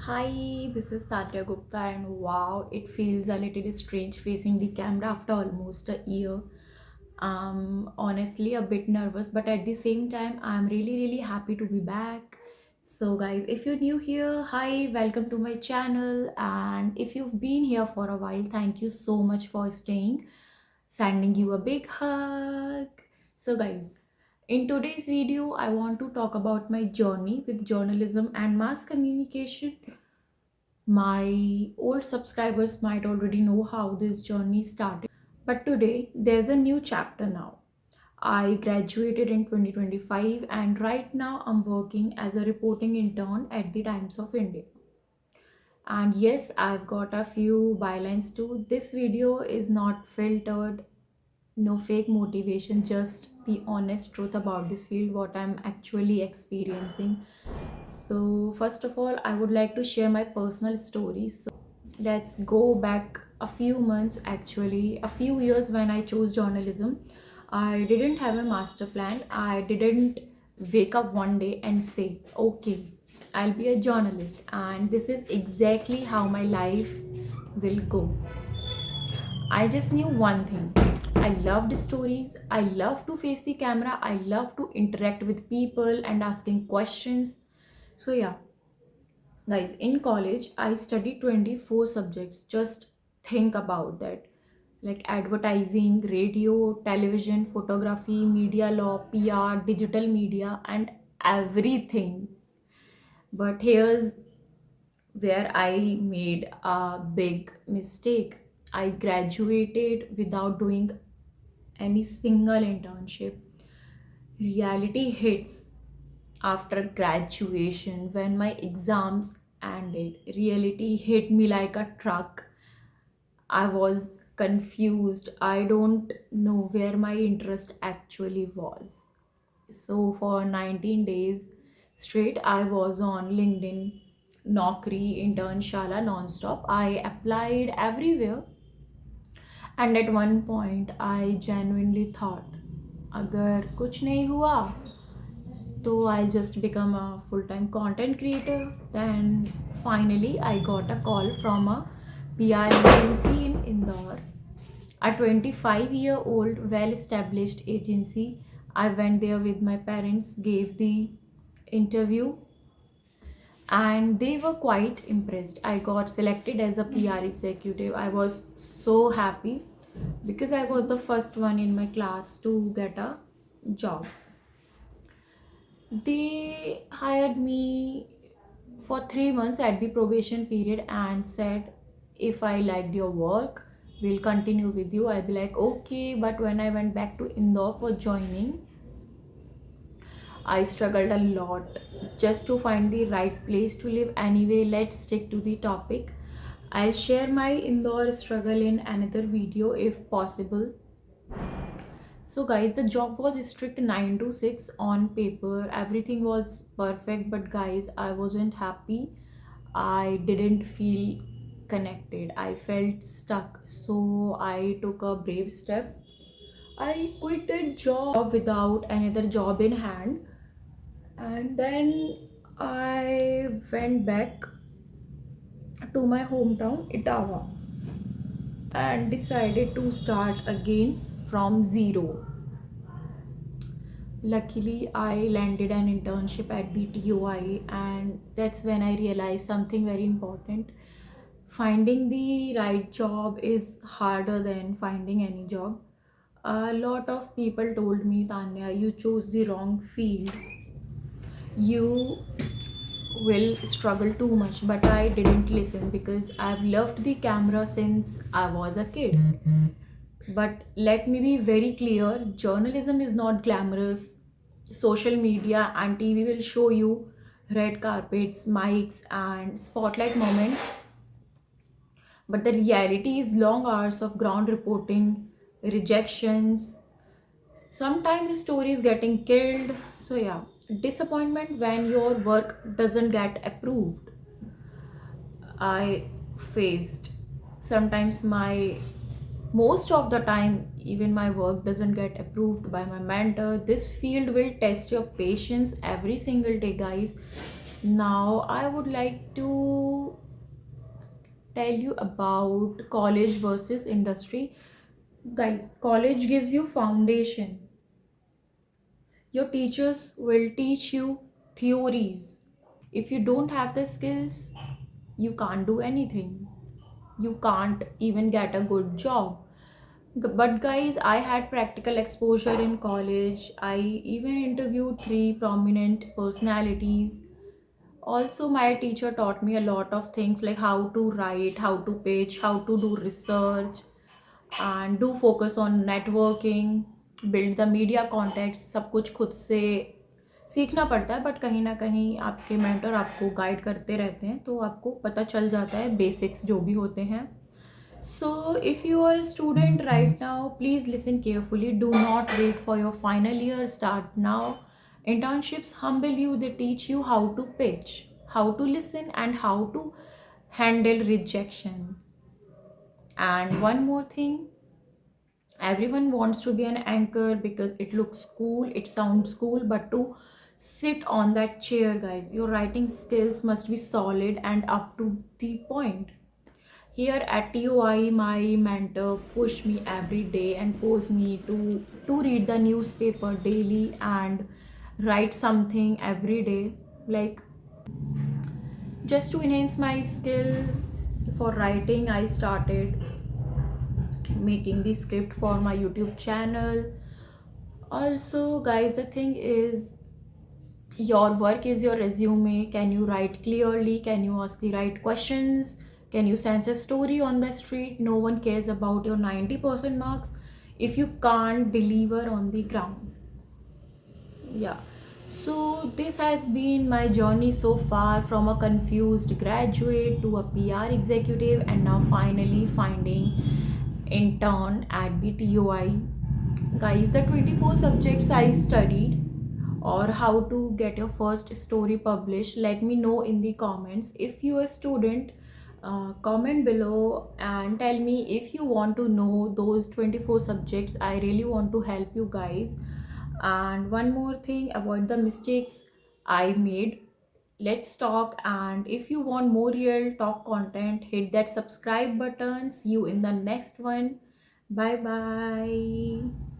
Hi, this is Tatya Gupta, and wow, it feels a little strange facing the camera after almost a year. Honestly a bit nervous, but at the same time, I'm really happy to be back. So, guys, if you're new here, hi, welcome to my channel. And if you've been here for a while, thank you so much for staying. Sending you a big hug. So, guys, in today's video, I want to talk about my journey with journalism and mass communication. My old subscribers might already know how this journey started, but today there's a new chapter now. I graduated in 2025 and right now I'm working as a reporting intern at the Times of India. And yes, I've got a few bylines too. This video is not filtered, no fake motivation, just the honest truth about this field, what I'm actually experiencing. So, first of all, I would like to share my personal story. So, let's go back a few months, actually, a few years when I chose journalism. I didn't have a master plan. I didn't wake up one day and say, okay, I'll be a journalist, and this is exactly how my life will go. I just knew one thing. I loved stories. I love to face the camera. I love to interact with people and asking questions. So, yeah, guys, in college, I studied 24 subjects. Just think about that, like advertising, radio, television, photography, media law, PR, digital media, and everything. But here's where I made a big mistake. I graduated without doing any single internship. Reality hits after graduation when my exams ended. Reality hit me like a truck. I was confused. I don't know where my interest actually was. So for 19 days straight, I was on LinkedIn, Naukri, Intern, Shala non-stop. I applied everywhere, and at one point, I genuinely thought, अगर कुछ नहीं हुआ so I'll just become a full-time content creator. Then finally I got a call from a PR agency in Indore, a 25-year-old well-established agency. I went there with my parents, gave the interview, and they were quite impressed. I got selected as a PR executive. I was so happy because I was the first one in my class to get a job. They hired me for 3 months at the probation period and said, if I liked your work, we'll continue with you. I'll be like, okay. But when I went back to Indore for joining, I struggled a lot just to find the right place to live. Anyway, let's stick to the topic. I'll share my Indore struggle in another video if possible. So, guys, the job was strict 9 to 6 on paper. Everything was perfect, but guys, I wasn't happy. I didn't feel connected. I felt stuck. So, I took a brave step. I quit that job without another job in hand, and then I went back to my hometown, Itawa, and decided to start again from zero. Luckily, I landed an internship at the TOI, and that's when I realized something very important. Finding the right job is harder than finding any job. A lot of people told me, Tanya, you chose the wrong field. You will struggle too much, but I didn't listen because I've loved the camera since I was a kid. But let me be very clear, journalism is not glamorous. Social media and TV will show you red carpets, mics, and spotlight moments. But the reality is long hours of ground reporting, rejections, sometimes stories getting killed. So, yeah, disappointment when your work doesn't get approved. I faced sometimes my most of the time even my work doesn't get approved by my mentor. This field will test your patience every single day, guys. Now I would like to tell you about college versus industry. Guys, college gives you foundation. Your teachers will teach you theories. If you don't have the skills, you can't do anything. You can't even get a good job. But guys, I had practical exposure in college. I even interviewed three prominent personalities. Also, my teacher taught me a lot of things like how to write, how to pitch, how to do research, and do focus on networking, build the media context. सब कुछ खुद से सीखना पड़ता है, but कहीं ना कहीं आपके मेंटर आपको गाइड करते रहते हैं, तो आपको पता चल जाता है बेसिक्स जो भी होते हैं. So, if you are a student right now, please listen carefully. Do not wait for your final year. Start now. Internships humble you, they teach you how to pitch, how to listen, and how to handle rejection. And one more thing, everyone wants to be an anchor because it looks cool, it sounds cool, but to sit on that chair, guys, your writing skills must be solid and up to the point. Here at TOI, my mentor pushed me every day and forced me to read the newspaper daily and write something every day. Like, just to enhance my skill for writing, I started making the script for my YouTube channel. Also, guys, the thing is, your work is your resume. Can you write clearly? Can you ask the right questions? Can you sense a story on the street? No one cares about your 90% marks if you can't deliver on the ground. Yeah. So this has been my journey so far, from a confused graduate to a PR executive, and now finally finding intern at the TOI. Guys, the 24 subjects I studied, or how to get your first story published, let me know in the comments. If you are a student, comment below and tell me if you want to know those 24 subjects. I really want to help you guys. And one more thing, avoid the mistakes I made. Let's talk. And if you want more real talk content, hit that subscribe button. See you in the next one. Bye bye.